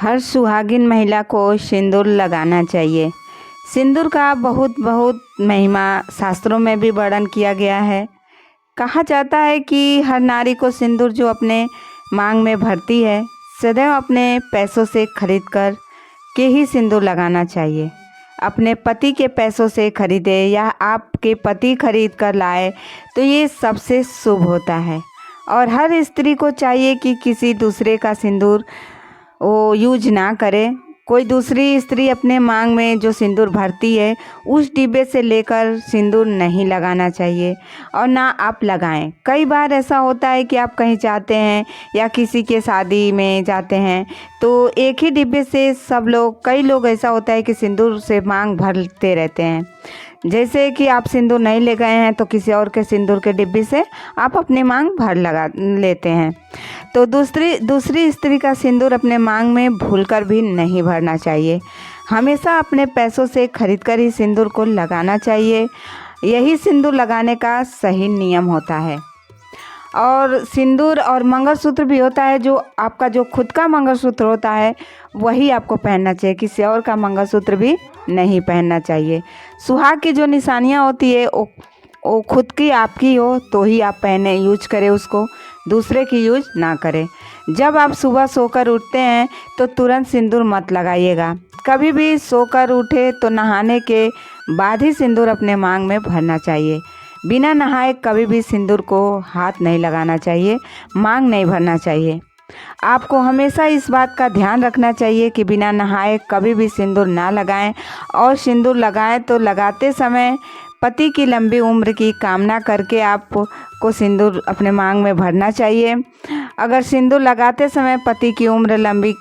हर सुहागिन महिला को सिंदूर लगाना चाहिए। सिंदूर का बहुत बहुत महिमा शास्त्रों में भी वर्णन किया गया है। कहा जाता है कि हर नारी को सिंदूर जो अपने मांग में भरती है, सदैव अपने पैसों से खरीद कर के ही सिंदूर लगाना चाहिए। अपने पति के पैसों से खरीदे या आपके पति खरीद कर लाए तो ये सबसे शुभ होता है। और हर स्त्री को चाहिए कि किसी दूसरे का सिंदूर वो यूज ना करे। कोई दूसरी स्त्री अपने मांग में जो सिंदूर भरती है उस डिब्बे से लेकर सिंदूर नहीं लगाना चाहिए और ना आप लगाएं। कई बार ऐसा होता है कि आप कहीं जाते हैं या किसी के शादी में जाते हैं तो एक ही डिब्बे से कई लोग ऐसा होता है कि सिंदूर से मांग भरते रहते हैं। जैसे कि आप सिंदूर नहीं ले गए हैं तो किसी और के सिंदूर के डिब्बे से आप अपनी मांग भर लगा लेते हैं। तो दूसरी स्त्री का सिंदूर अपने मांग में भूलकर भी नहीं भरना चाहिए। हमेशा अपने पैसों से खरीदकर ही सिंदूर को लगाना चाहिए। यही सिंदूर लगाने का सही नियम होता है। और सिंदूर और मंगलसूत्र भी होता है, जो आपका जो खुद का मंगलसूत्र होता है वही आपको पहनना चाहिए। किसी और का मंगलसूत्र भी नहीं पहनना चाहिए। सुहाग की जो निशानियाँ होती है वो खुद की आपकी हो तो ही आप पहने यूज करें उसको, दूसरे की यूज ना करें। जब आप सुबह सोकर उठते हैं तो तुरंत सिंदूर मत लगाइएगा। कभी भी सोकर उठे तो नहाने के बाद ही सिंदूर अपने मांग में भरना चाहिए। बिना नहाए कभी भी सिंदूर को हाथ नहीं लगाना चाहिए, मांग नहीं भरना चाहिए। आपको हमेशा इस बात का ध्यान रखना चाहिए कि बिना नहाए कभी भी सिंदूर ना लगाएं और सिंदूर लगाएं तो लगाते समय पति की लंबी उम्र की कामना करके आपको सिंदूर अपने मांग में भरना चाहिए। अगर सिंदूर लगाते समय पति की उम्र लंबी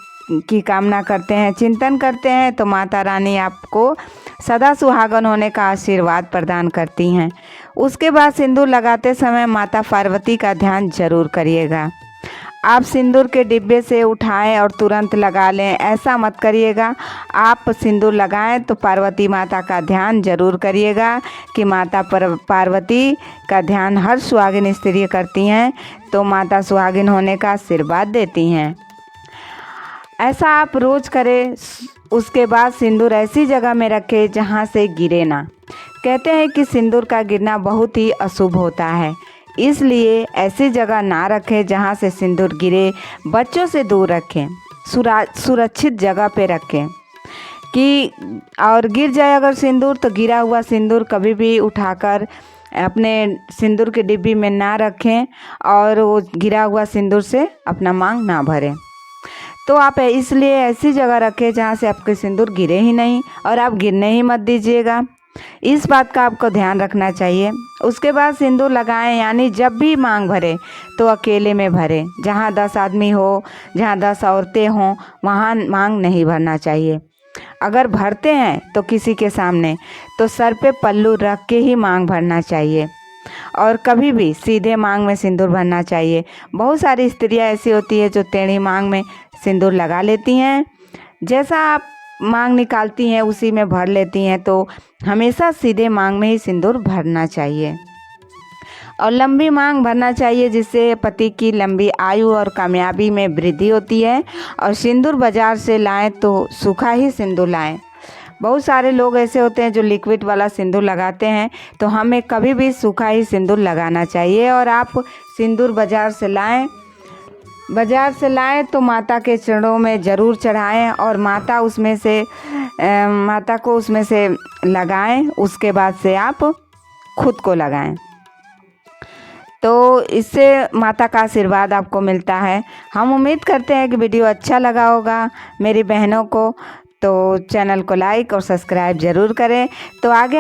की कामना करते हैं, चिंतन करते हैं तो माता रानी आपको सदा सुहागन होने का आशीर्वाद प्रदान करती हैं। उसके बाद सिंदूर लगाते समय माता पार्वती का ध्यान जरूर करिएगा। आप सिंदूर के डिब्बे से उठाएं और तुरंत लगा लें, ऐसा मत करिएगा। आप सिंदूर लगाएं तो पार्वती माता का ध्यान जरूर करिएगा कि माता पार्वती का ध्यान हर सुहागिन स्त्री करती हैं तो माता सुहागिन होने का आशीर्वाद देती हैं। ऐसा आप रोज़ करें। उसके बाद सिंदूर ऐसी जगह में रखें जहाँ से गिरे ना। कहते हैं कि सिंदूर का गिरना बहुत ही अशुभ होता है, इसलिए ऐसी जगह ना रखें जहाँ से सिंदूर गिरे। बच्चों से दूर रखें, सुरक्षित जगह पे रखें कि और गिर जाए अगर सिंदूर तो गिरा हुआ सिंदूर कभी भी उठाकर अपने सिंदूर के डिब्बी में ना रखें और वो गिरा हुआ सिंदूर से अपना मांग ना भरें। तो आप इसलिए ऐसी जगह रखें जहाँ से आपके सिंदूर गिरे ही नहीं और आप गिरने ही मत दीजिएगा। इस बात का आपको ध्यान रखना चाहिए। उसके बाद सिंदूर लगाएं, यानी जब भी मांग भरें तो अकेले में भरें। जहाँ 10 आदमी हो, जहाँ 10 औरतें हों, वहाँ मांग नहीं भरना चाहिए। अगर भरते हैं तो किसी के सामने तो सर पे पल्लू रख के ही मांग भरना चाहिए और कभी भी सीधे मांग में सिंदूर भरना चाहिए। बहुत सारी स्त्रियां ऐसी होती है जो टेढ़ी मांग में सिंदूर लगा लेती हैं, जैसा आप मांग निकालती हैं उसी में भर लेती हैं। तो हमेशा सीधे मांग में ही सिंदूर भरना चाहिए और लंबी मांग भरना चाहिए, जिससे पति की लंबी आयु और कामयाबी में वृद्धि होती है। और सिंदूर बाजार से लाएं तो सूखा ही सिंदूर लाएं। बहुत सारे लोग ऐसे होते हैं जो लिक्विड वाला सिंदूर लगाते हैं, तो हमें कभी भी सूखा ही सिंदूर लगाना चाहिए। और आप सिंदूर बाज़ार से लाएं तो माता के चरणों में ज़रूर चढ़ाएं और माता को उसमें से लगाएं। उसके बाद से आप खुद को लगाएं तो इससे माता का आशीर्वाद आपको मिलता है। हम उम्मीद करते हैं कि वीडियो अच्छा लगा होगा मेरी बहनों को, तो चैनल को लाइक और सब्सक्राइब ज़रूर करें। तो आगे